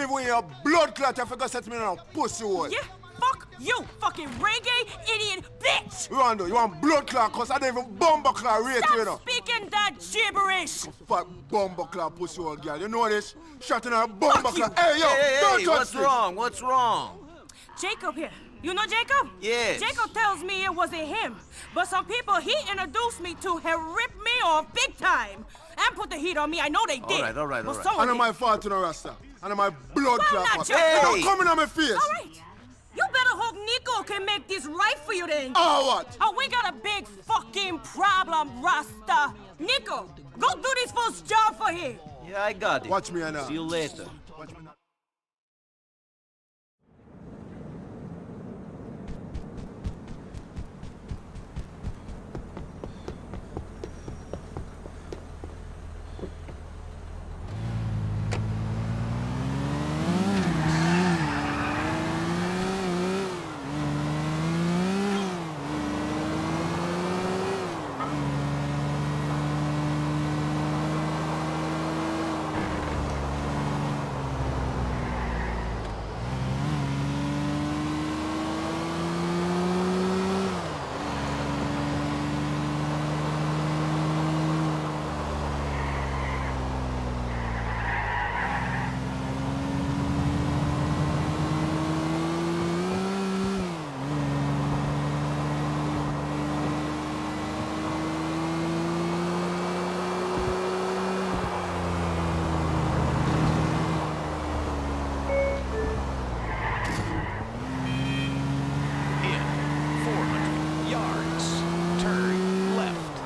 live with your blood clot if you go set me in a pussy hole. Yeah, fuck you, fucking reggae idiot bitch! Rondo, you want blood clot cause I don't even bumble clot rate you know. Stop speaking that gibberish! Fat bumble clot pussy hole girl, you know this? Shot in her bumble clot. Hey yo, don't touch what's me. wrong? What's wrong? Jacob here. You know Jacob? Yes. Jacob tells me it wasn't him, but some people he introduced me to have ripped me off big time and put the heat on me. I know they did. All right. But I someone know did. my fault, you know, Rasta. I know my blood Well, clot. not pussy. just- Hey, Hey. don't come in on my face. All right. You better hope Nico can make this right for you then. Oh, what? Oh, we got a big fucking problem, Rasta. Nico, go do this first job for him. Yeah, I got it. Watch me now. See you later. Watch me now. In 400 yards, turn left.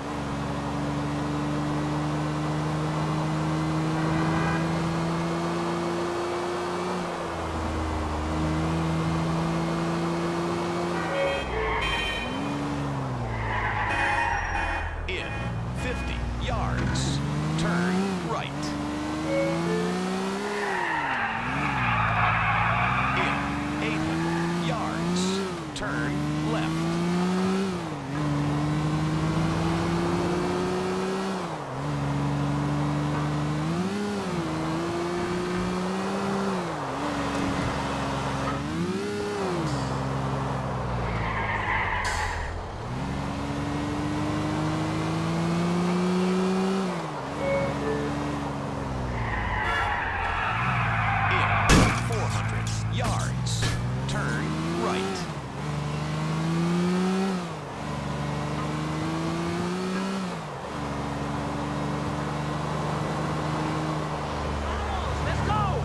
In 50 yards, turn right. In 800 yards, turn left. In 400 yards, turn right. Let's go!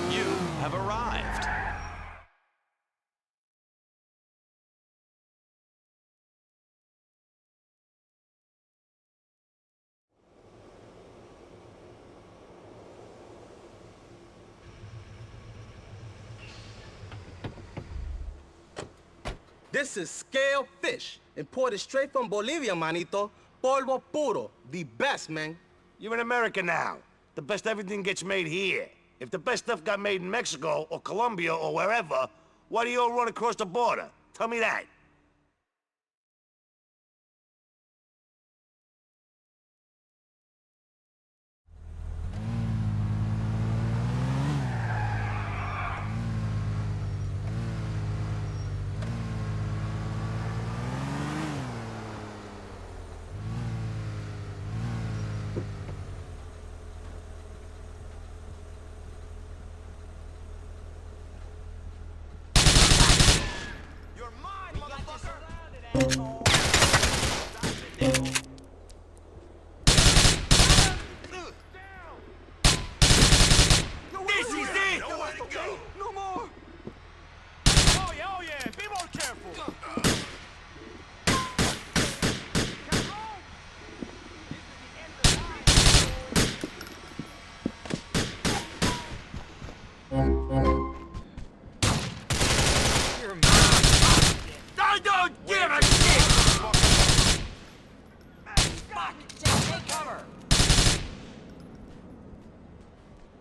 You have arrived. This is scale fish, imported straight from Bolivia, manito. Polvo puro, the best, man. You're in America now. The best everything gets made here. If the best stuff got made in Mexico or Colombia or wherever, why do you all run across the border? Tell me that. You're mine,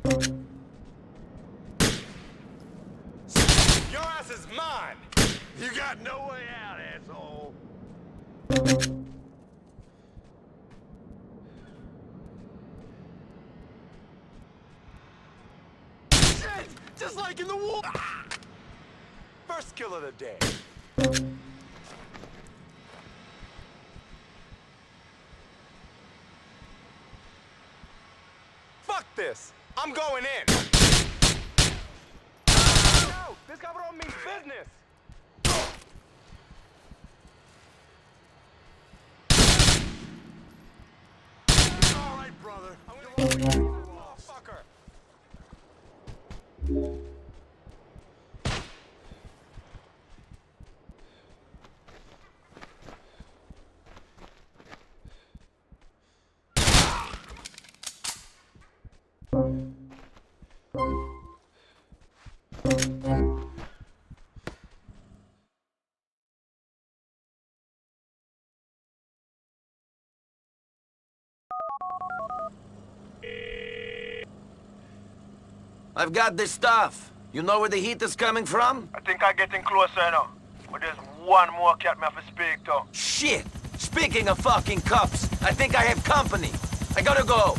Your ass is mine! You got no way out, asshole! Shit! Just like in the war! First kill of the day. Fuck this! I'm going in! No! This cabrón means business! All right, brother. I'm gonna go motherfucker. I've got this stuff. You know where the heat is coming from? I think I'm getting closer now. But there's one more cat me have to speak to. Shit! Speaking of fucking cops, I think I have company. I gotta go.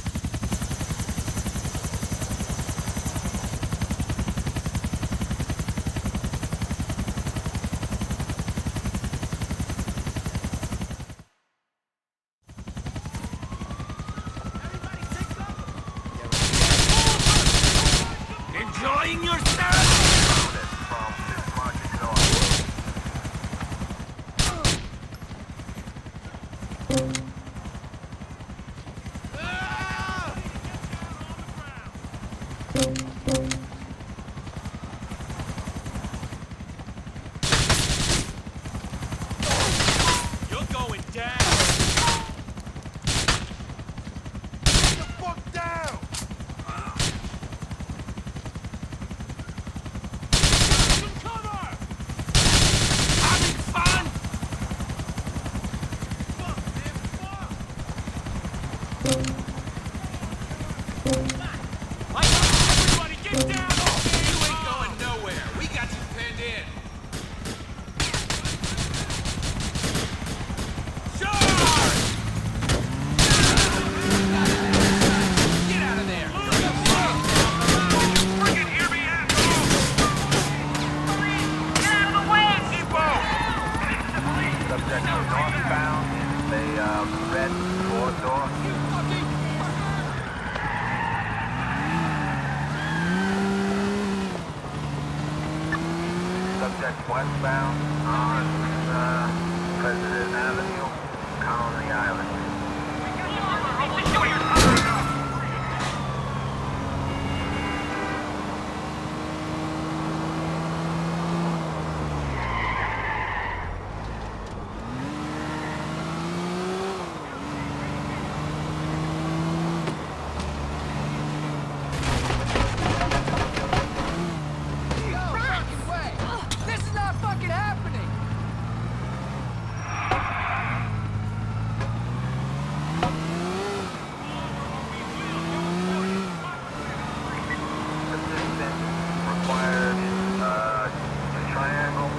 Enjoying yourself? You're going down. Get the fuck down! Some cover! Having fun? Fuck, man, fuck! Everybody get down! You ain't going nowhere. We got you pinned in. Charge! Get out of there! Freaking hear me, asshole! Get out of the way! Subject northbound in the red four-door. Subject westbound on President Avenue, Colony Island. This is not fucking happening! Assistance required in Triangle.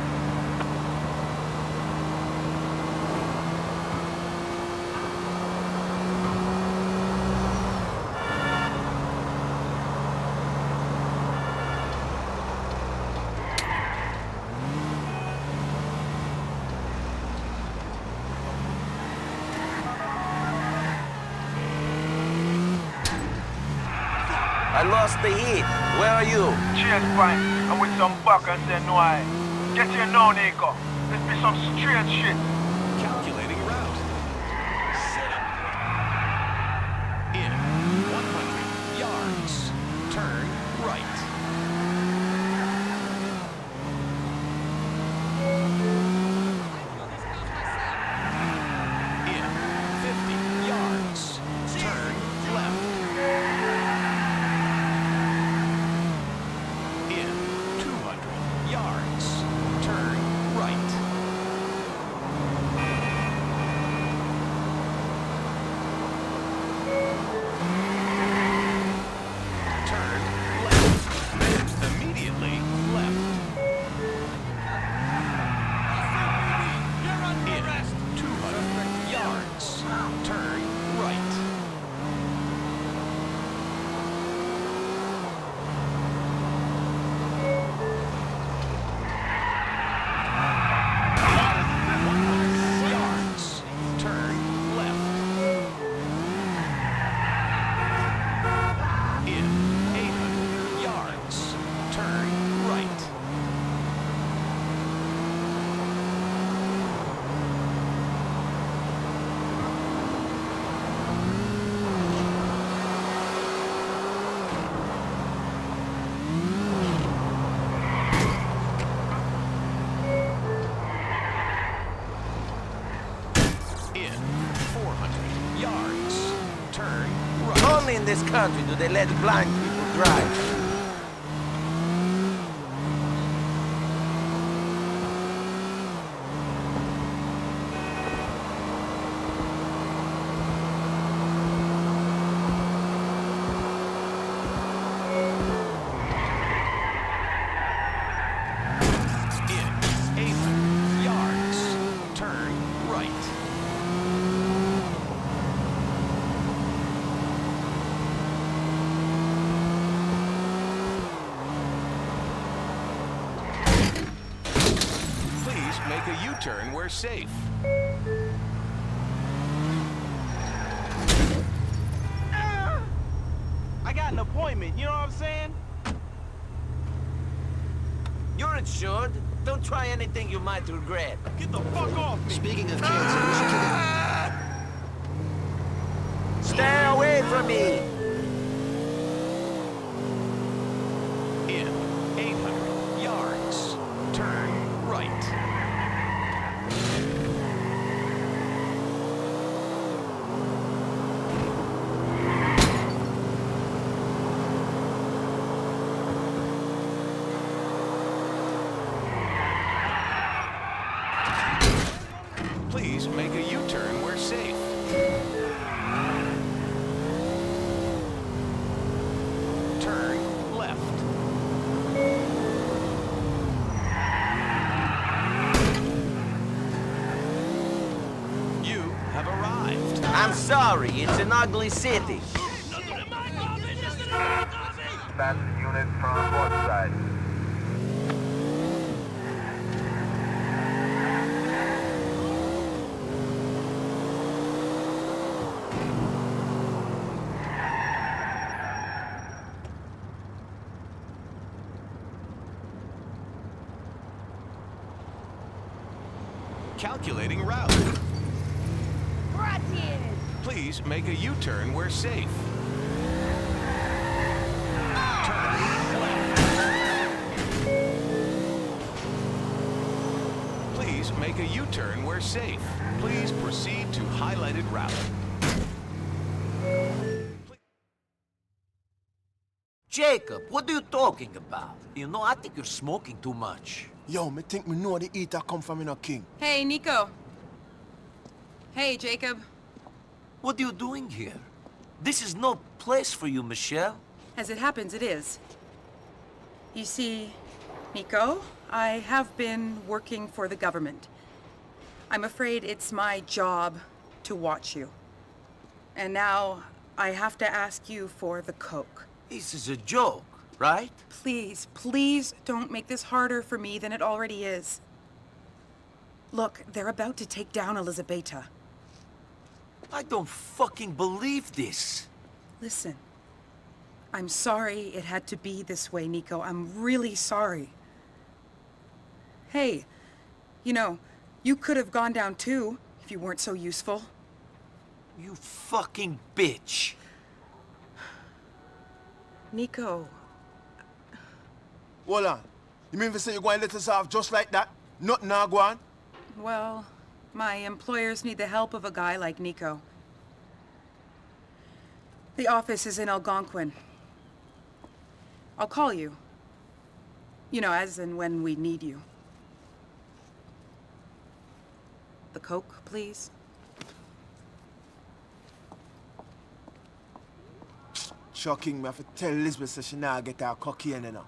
I lost the heat. Where are you? Cheers, Frank. I'm with some buckers and no I. Get here now, Nico. This be some straight shit. Calculating route. Sit up. In 100 yards. Turn right. In 50 yards. Turn left. In 200 yards. Turn right. this country do they let blind people drive? In 800 yards. Turn right. Please make a U-turn where safe. I got an appointment, you know what I'm saying? You're insured. Don't try anything you might regret. Get the fuck off me! Speaking of cancer, we should take Stay away from me! In 800 yards. Turn right. Please make a U-turn where safe. Turn left. You have arrived. I'm sorry, it's an ugly city. Fast unit from both sides. Calculating route. Please make a U-turn where safe. Turn left. Please make a U-turn where safe. Please proceed to highlighted route. Jacob, what are you talking about? You know, I think you're smoking too much. Yo, me think me know the eater come from in a king. Hey, Nico. Hey, Jacob. What are you doing here? This is no place for you, Michelle. As it happens, it is. You see, Nico, I have been working for the government. I'm afraid it's my job to watch you. And now I have to ask you for the coke. This is a joke, right? Please, please don't make this harder for me than it already is. Look, they're about to take down Elizabeta. I don't fucking believe this. Listen, I'm sorry it had to be this way, Nico. I'm really sorry. Hey, you know, you could have gone down too if you weren't so useful. You fucking bitch. Nico. Hold on. You mean to say you're going to let us off just like that? Nothing now go on? Well, my employers need the help of a guy like Nico. The office is in Algonquin. I'll call you. You know, as and when we need you. The coke, please. Shocking, me have to tell Elizabeth so she now get her cocaine, you know.